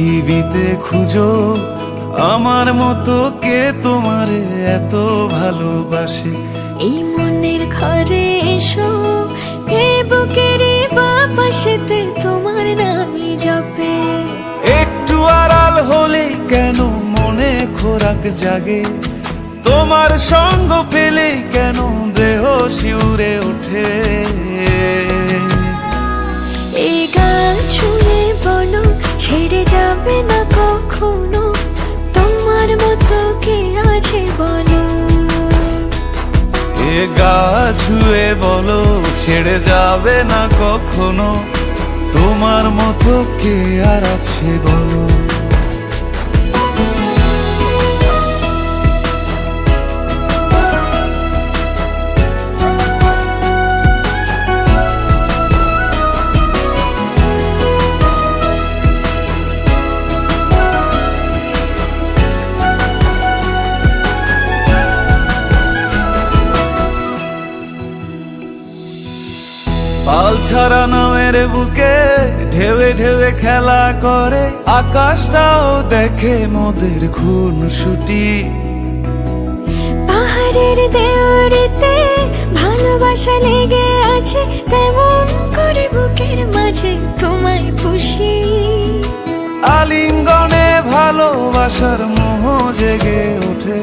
পৃথিবীতে খুঁজো আমার মতো কে তোমারে এত ভালোবাসে। এই মনের ঘরে এসো, এই বুকের বাপাশেতে তোমার নামই জপে। একটু আড়াল হলে কেন মনে খোরাক জাগে, তোমার সঙ্গ পেলে কেন দেহ শিউরে ওঠে। এই গান ছুঁয়ে বলো ছেড়ে যাবে না কখনো, তোমার মতো কে আছে বলো। এ গা ছুঁয়ে বলো ছেড়ে যাবে না কখনো, তোমার মতো কে আর আছে বলো। পাল ছাড়া নামের বুকে ঢেউে ঢেউে খেলা করে, আকাশটাও দেখে মোদের খুনসুটি। পাহাড়ের দেওয়ারিতে ভালোবাসা লেগে আছে, তেমন করে বুকের মাঝে তোমায় পুষি। আলিঙ্গনে ভালোবাসার মোহ জেগে ওঠে।